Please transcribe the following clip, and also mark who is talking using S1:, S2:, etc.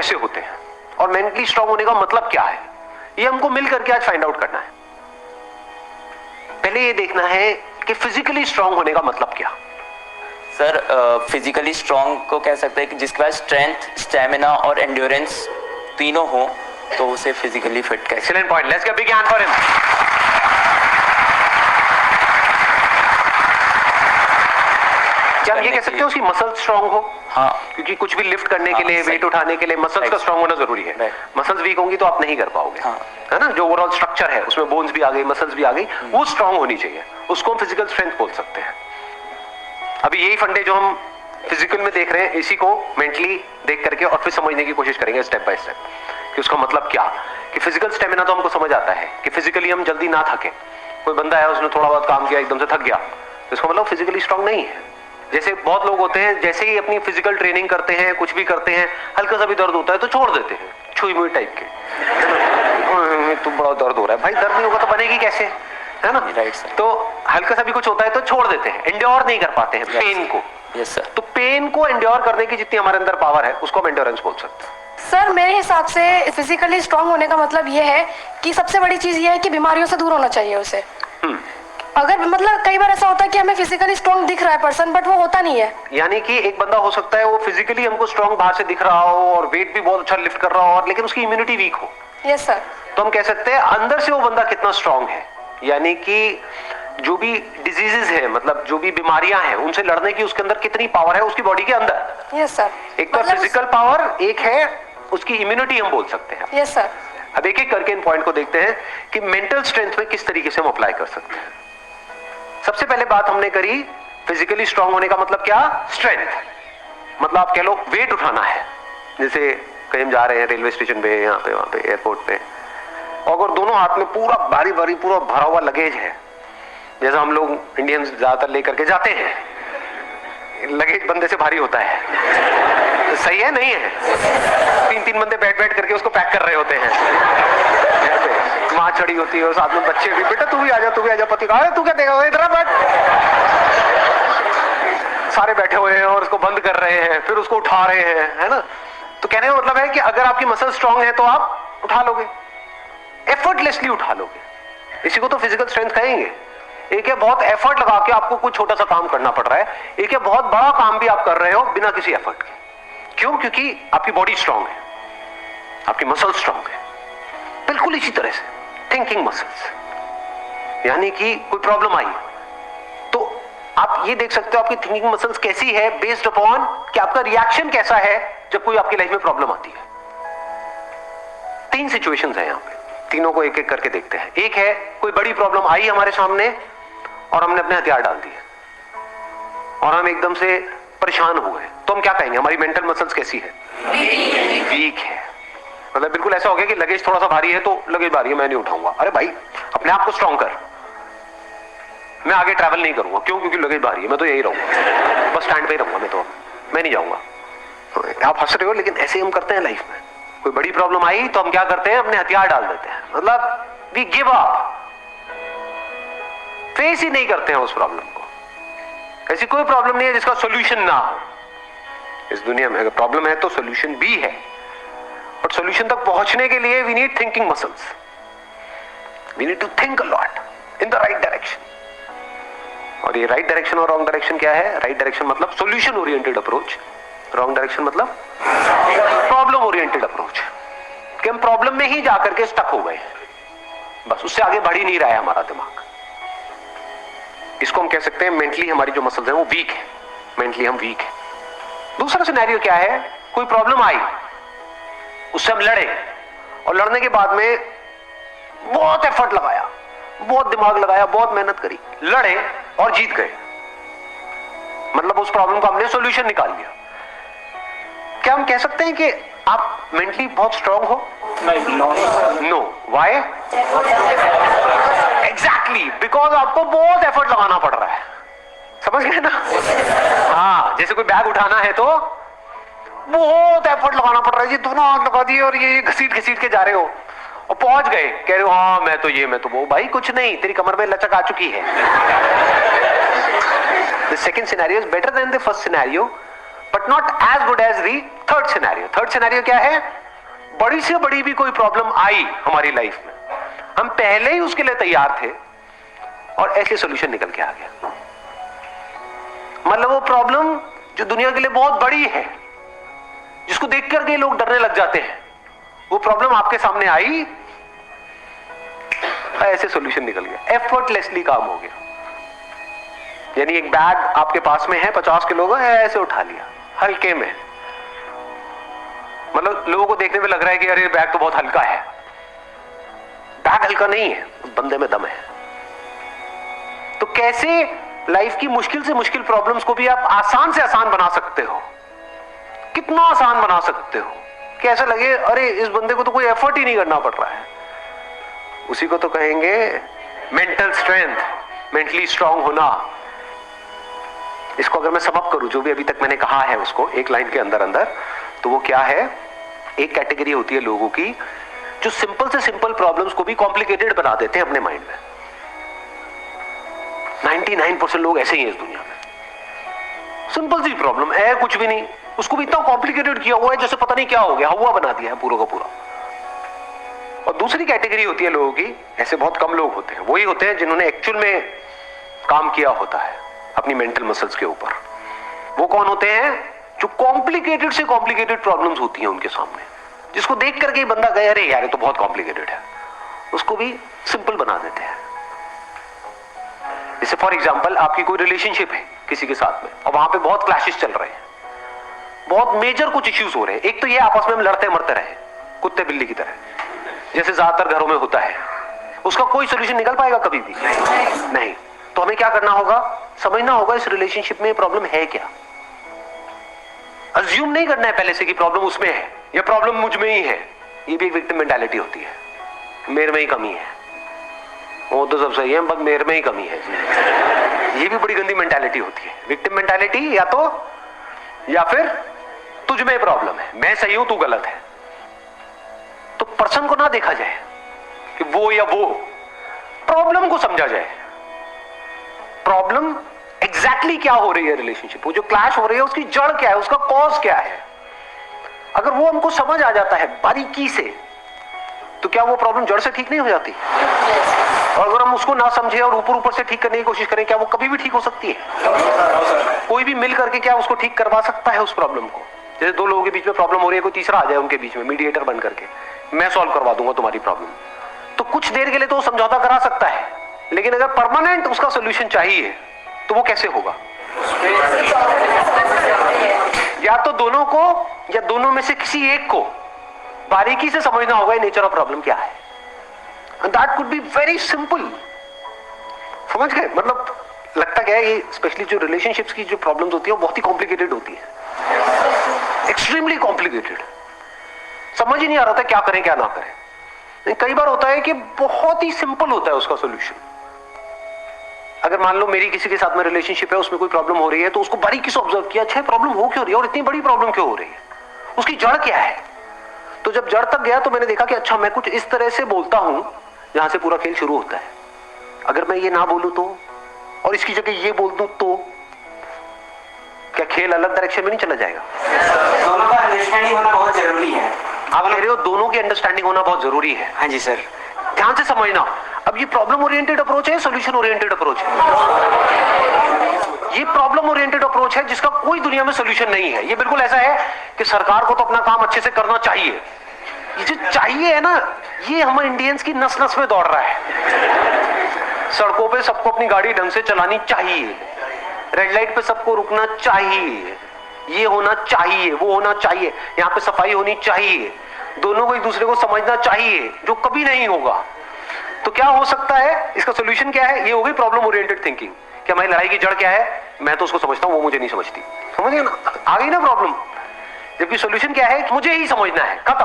S1: कैसे होते हैं और मेंटली स्ट्रांग होने का मतलब क्या है, ये हमको मिल करके आज फाइंड आउट करना है। पहले ये देखना है कि फिजिकली स्ट्रांग होने का मतलब क्या।
S2: सर फिजिकली स्ट्रांग को कह सकते हैं कि जिसके पास स्ट्रेंथ, स्टेमिना और एंड्योरेंस तीनों हो तो उसे फिजिकली फिट कहें।
S1: Excellent point, let's give a big hand for him. क्या ये कह सकते हो उसकी मसल स्ट्रांग हो?
S2: हाँ,
S1: क्योंकि कुछ भी लिफ्ट करने के लिए, वेट उठाने के लिए मसल्स का स्ट्रांग होना जरूरी है। मसल्स वीक होंगी तो आप नहीं कर पाओगे।
S2: हाँ,
S1: है ना, जो ओवरऑल स्ट्रक्चर है उसमें बोन्स भी आ गई, मसल्स भी आ गई, वो स्ट्रांग होनी चाहिए, उसको हम फिजिकल स्ट्रेंथ बोल सकते हैं। अभी यही फंडे जो हम फिजिकल में देख रहे हैं, इसी को मेंटली देख करके और फिर समझने की कोशिश करेंगे स्टेप बाय स्टेप कि उसका मतलब क्या। कि फिजिकल स्टेमिना तो हमको समझ आता है कि फिजिकली हम जल्दी ना थके। कोई बंदा है उसने थोड़ा बहुत काम किया एकदम से थक गया, तो इसका मतलब फिजिकली स्ट्रांग नहीं है। जैसे बहुत लोग होते हैं, जैसे ही अपनी फिजिकल ट्रेनिंग करते हैं, कुछ भी करते हैं, हल्का सा भी दर्द होता है तो छोड़ देते हैं, छुई मुई टाइप के, तो बड़ा दर्द हो रहा है, भाई दर्द नहीं होगा तो बनेगी कैसे, है ना।
S2: Right sir.
S1: तो हल्का सा भी कुछ होता है तो छोड़ देते हैं, एंड्योर नहीं कर पाते हैं पेन को।
S2: Yes sir.
S1: तो पेन को एंड्योर करने की जितनी हमारे अंदर पावर है उसको हम एंड्योरेंस बोल सकते हैं।
S3: सर मेरे हिसाब से फिजिकली स्ट्रांग होने का मतलब ये है कि सबसे बड़ी चीज ये है कि बीमारियों से दूर होना चाहिए उसे। अगर मतलब कई बार ऐसा होता है कि हमें फिजिकली स्ट्रांग दिख रहा है पर्सन, बट वो होता नहीं है।
S1: यानी कि एक बंदा हो सकता है वो फिजिकली हमको स्ट्रांग बाहर से दिख रहा हो और वेट भी बहुत अच्छा लिफ्ट कर रहा हो, और लेकिन उसकी इम्यूनिटी वीक हो।
S3: Yes sir.
S1: तो हम कह सकते हैं अंदर से वो बंदा कितना स्ट्रांग है, यानी कि जो भी डिजीजेस है, मतलब जो भी बीमारियां हैं, उनसे लड़ने की उसके अंदर कितनी पावर है उसकी बॉडी के अंदर।
S3: Yes sir.
S1: एक तो फिजिकल पावर, एक है उसकी इम्यूनिटी हम बोल सकते हैं।
S3: Yes sir.
S1: अब एक एक करके इन पॉइंट को देखते हैं कि मेंटल स्ट्रेंथ में किस तरीके से हम अप्लाई कर सकते हैं। सबसे पहले बात हमने करी फिजिकली स्ट्रांग होने का मतलब क्या, स्ट्रेंथ। मतलब आप कह लो वेट उठाना है, जैसे कहीं हम जा रहे हैं रेलवे स्टेशन पे, यहाँ पे, वहां पे, एयरपोर्ट पे, और अगर दोनों हाथ में पूरा भारी भारी पूरा भरा हुआ लगेज है, जैसा हम लोग इंडियंस ज्यादातर लेकर के जाते हैं, लगेज बंदे से भारी होता है, तो सही है नहीं है, 3-3 बंदे बैठ बैठ करके उसको पैक कर रहे होते हैं, माँ चढ़ी होती है और साथ में बच्चे भी, बेटा तू भी आजा, तू भी आजा, पति कहा तू क्या देगा, इधर बैठ। सारे बैठे हुए हैं और उसको बंद कर रहे हैं, फिर उसको उठा रहे हैं, है ना। तो कहने का मतलब है कि अगर आपकी मसल स्ट्रांग है तो आप उठा लोगे, एफर्टलेसली उठा लोगे। इसी को तो फिजिकल स्ट्रेंथ कहेंगे। एक है बहुत एफर्ट लगा के आपको कुछ छोटा सा काम करना पड़ रहा है, एक है बहुत बड़ा काम भी आप कर रहे हो बिना किसी एफर्ट के। क्यों? क्योंकि आपकी बॉडी स्ट्रांग है, आपकी मसल स्ट्रांग है। बिल्कुल इसी तरह से थिंकिंग मसल्स, यानी कि कोई प्रॉब्लम आई तो आप ये देख सकते हो आपकी थिंकिंग मसल्स कैसी है, बेस्ड अपॉन कि आपका रिएक्शन कैसा है जब कोई आपकी लाइफ में प्रॉब्लम आती है। 3 सिचुएशंस हैं यहां पे, तीनों को एक एक करके देखते हैं। एक है कोई बड़ी प्रॉब्लम आई हमारे सामने और हमने अपने हथियार डाल दिए और हम एकदम से परेशान हुए, तो हम क्या कहेंगे, हमारी मेंटल मसल्स कैसी है, वीक है। मतलब बिल्कुल ऐसा हो गया कि लगेज थोड़ा सा भारी है तो लगेज भारी है मैं नहीं उठाऊंगा, अरे भाई अपने आप को स्ट्रांग कर, मैं आगे ट्रैवल नहीं करूंगा। क्यों? क्योंकि लगेज भारी है, मैं तो यही रहूंगा, बस स्टैंड पे ही रहूंगा, मैं नहीं जाऊंगा। आप हंस रहे हो लेकिन ऐसे ही हम करते हैं लाइफ में। कोई बड़ी प्रॉब्लम आई तो हम क्या करते हैं, अपने हथियार डाल देते हैं, मतलब वी गिव अप, फेस ही नहीं करते हैं उस प्रॉब्लम को। ऐसी कोई प्रॉब्लम नहीं है जिसका सॉल्यूशन ना हो इस दुनिया में। अगर प्रॉब्लम है तो सॉल्यूशन भी है, बट सॉल्यूशन तक पहुंचने के लिए we need thinking muscles, we need to think a lot in the right direction. और ये राइट डायरेक्शन और रॉन्ग डायरेक्शन क्या है? राइट डायरेक्शन मतलब solution oriented approach, wrong direction मतलब प्रॉब्लम ओरिएंटेड अप्रोच, कि हम प्रॉब्लम में ही जाकर के स्टक हो गए, बस उससे आगे बढ़ ही नहीं रहा है हमारा दिमाग। इसको हम कह सकते हैं मेंटली हमारी जो मसल्स हैं वो वीक है, मेंटली हम वीक है। दूसरा सिनेरियो क्या है, कोई प्रॉब्लम आई, उससे हम लड़े और लड़ने के बाद में बहुत एफर्ट लगाया, बहुत दिमाग लगाया, बहुत मेहनत करी, लड़े और जीत गए, मतलब उस प्रॉब्लम का हमने सॉल्यूशन निकाल लिया। क्या हम कह सकते हैं कि आप मेंटली बहुत स्ट्रांग हो? नो। व्हाई? एग्जैक्टली बिकॉज आपको बहुत एफर्ट लगाना पड़ रहा है, समझ गए ना। हाँ, जैसे कोई बैग उठाना है तो बहुत एफर्ट लगाना पड़ रहा है, ये दोनों हाथ लगा दिए और ये घसीट घसीट के जा रहे हो और पहुंच गए, कह रहे हो हाँ मैं तो वो, भाई कुछ नहीं, तेरी कमर में लचक आ चुकी है। The second scenario is better than the first scenario but not as good as the third scenario. Third scenario क्या है? बड़ी से बड़ी भी कोई प्रॉब्लम आई हमारी लाइफ में, हम पहले ही उसके लिए तैयार थे और ऐसे सॉल्यूशन निकल के आ गया। मतलब वो प्रॉब्लम जो दुनिया के लिए बहुत बड़ी है, जिसको देख करके लोग डरने लग जाते हैं, वो प्रॉब्लम आपके सामने आई, ऐसे सॉल्यूशन निकल गया, एफर्टलेसली काम हो गया। यानी एक बैग आपके पास में है 50 किलो का, ऐसे उठा लिया हल्के में। मतलब लोगों को देखने में लग रहा है कि अरे बैग तो बहुत हल्का है। बैग हल्का नहीं है, बंदे में दम है। तो कैसे लाइफ की मुश्किल से मुश्किल प्रॉब्लम्स को भी आप आसान से आसान बना सकते हो? कितना आसान बना सकते हो कि ऐसा लगे अरे इस बंदे को तो कोई एफर्ट ही नहीं करना पड़ रहा है। उसी को तो कहेंगे मेंटल स्ट्रेंथ, मेंटली स्ट्रांग होना। इसको अगर मैं सम अप करूं, जो भी अभी तक मैंने कहा है उसको एक लाइन के अंदर अंदर, तो वो क्या है? एक कैटेगरी होती है लोगों की जो सिंपल से सिंपल प्रॉब्लम्स को भी कॉम्प्लिकेटेड बना देते हैं अपने माइंड में। 99% लोग ऐसे ही हैं इस दुनिया में। सिंपल सी प्रॉब्लम है, कुछ भी नहीं, उसको भी इतना कॉम्प्लिकेटेड किया हुआ है जैसे पता नहीं क्या हो गया, हुआ बना दिया है पूरा का पूरा। और दूसरी कैटेगरी होती है लोगों की, ऐसे बहुत कम लोग होते हैं, वही होते हैं जिन्होंने एक्चुअल में काम किया होता है अपनी मेंटल मसल्स के ऊपर। वो कौन होते हैं? जो कॉम्प्लिकेटेड से कॉम्प्लिकेटेड प्रॉब्लम्स होती हैं उनके सामने, जिसको देख करके ही बंदा कहे अरे यार ये तो बहुत कॉम्प्लिकेटेड है, उसको भी सिंपल बना देते हैं। जैसे फॉर एग्जांपल आपकी कोई रिलेशनशिप है किसी के साथ में और वहां पे बहुत क्लैशेस चल रहे हैं, बहुत मेजर कुछ इश्यूज हो रहे हैं। एक तो ये आपस में हम लड़ते मरते रहे कुत्ते बिल्ली की तरह, जैसे ज्यादातर घरों में होता है। उसका कोई सोल्यूशन निकल पाएगा कभी भी नहीं। तो हमें क्या करना होगा? समझना होगा इस रिलेशनशिप में प्रॉब्लम है क्या। अज्यूम नहीं करना है पहले से कि प्रॉब्लम उसमें है या प्रॉब्लम मुझ में ही है। ये भी एक विक्टिम मेंटालिटी होती है, मेरे में ही कमी है, वो तो सब सही है बस मेरे में ही कमी है। ये भी बड़ी गंदी मेंटालिटी होती है। विक्टिम मेंटालिटी या फिर तुझ में प्रॉब्लम है, मैं सही हूं तू गलत है। तो पर्सन को ना देखा जाए कि वो या वो, प्रॉब्लम को समझा जाए। प्रॉब्लम एग्जैक्टली क्या हो रही है रिलेशनशिप, वो जो क्लैश हो रही है उसकी जड़ क्या है, उसका कॉज क्या है। अगर वो हमको समझ आ जाता है बारीकी से, तो क्या वो प्रॉब्लम जड़ से ठीक नहीं हो जाती? और अगर हम उसको ना समझे और ऊपर ऊपर से ठीक करने की कोशिश करें, क्या वो कभी भी ठीक हो सकती है? कोई भी मिल करके क्या उसको ठीक करवा सकता है उस प्रॉब्लम को? जैसे दो लोगों के बीच में प्रॉब्लम हो रही है, कोई तीसरा आ जाए उनके बीच में मीडिएटर बन करके, मैं सॉल्व करवा दूंगा तुम्हारी प्रॉब्लम, तो कुछ देर के लिए तो समझौता करा सकता है, लेकिन अगर परमानेंट उसका सोल्यूशन चाहिए तो वो कैसे होगा? या तो दोनों को या दोनों में से किसी एक को बारीकी से समझना होगा नेचर ऑफ प्रॉब्लम क्या है। That could be very simple. समझ गए? मतलब लगता क्या है, ये स्पेशली जो रिलेशनशिप्स की जो प्रॉब्लम्स होती है वो बहुत ही कॉम्प्लिकेटेड होती है, एक्सट्रीमली कॉम्प्लिकेटेड। समझ ही नहीं आ रहा था क्या करें क्या ना करें। कई बार होता है कि बहुत ही सिंपल होता है उसका सोल्यूशन। अगर मान लो मेरी किसी के साथ में रिलेशनशिप है, उसमें कोई प्रॉब्लम हो रही है, तो उसको बारीकी से ऑब्जर्व किया, अच्छा प्रॉब्लम हो क्यों रही है और इतनी बड़ी प्रॉब्लम क्यों हो रही है, उसकी जड़ क्या है। तो जब जड़ तक गया तो मैंने देखा कि अच्छा मैं कुछ इस तरह से बोलता हूं जहां से पूरा खेल शुरू होता है। अगर मैं ये ना बोलूं तो, और इसकी जगह ये बोल दूं तो क्या खेल अलग डायरेक्शन में नहीं चला जाएगा?
S4: दोनों का अंडरस्टैंडिंग होना बहुत जरूरी है।
S1: आप कह रहे हो दोनों की अंडरस्टैंडिंग होना बहुत जरूरी है।
S4: हाँ जी सर।
S1: ध्यान से समझना, अब ये प्रॉब्लम ओरिएंटेड अप्रोच है, सॉल्यूशन ओरिएंटेड अप्रोच है। ये प्रॉब्लम ओरिएंटेड अप्रोच है जिसका कोई दुनिया में सॉल्यूशन नहीं है। ये बिल्कुल ऐसा है कि सरकार को तो अपना काम अच्छे से करना चाहिए। ये जो चाहिए है ना, ये हम इंडियंस की नस नस में दौड़ रहा है। सड़कों पे सबको अपनी गाड़ी ढंग से चलानी चाहिए, रेड लाइट पे सबको रुकना चाहिए, ये होना चाहिए, वो होना चाहिए, यहाँ पे सफाई होनी चाहिए, दोनों को एक दूसरे को समझना चाहिए, जो कभी नहीं होगा। तो क्या हो सकता है, इसका सोल्यूशन क्या है? ये हो गई प्रॉब्लम ओरिएंटेड थिंकिंग कि हमारी लड़ाई की जड़ क्या है, मैं तो उसको समझता हूं वो मुझे नहीं समझती। समझ गए ना, आ गई ना प्रॉब्लम। जबकि सोल्यूशन क्या है, मुझे ही समझना है, खत्म।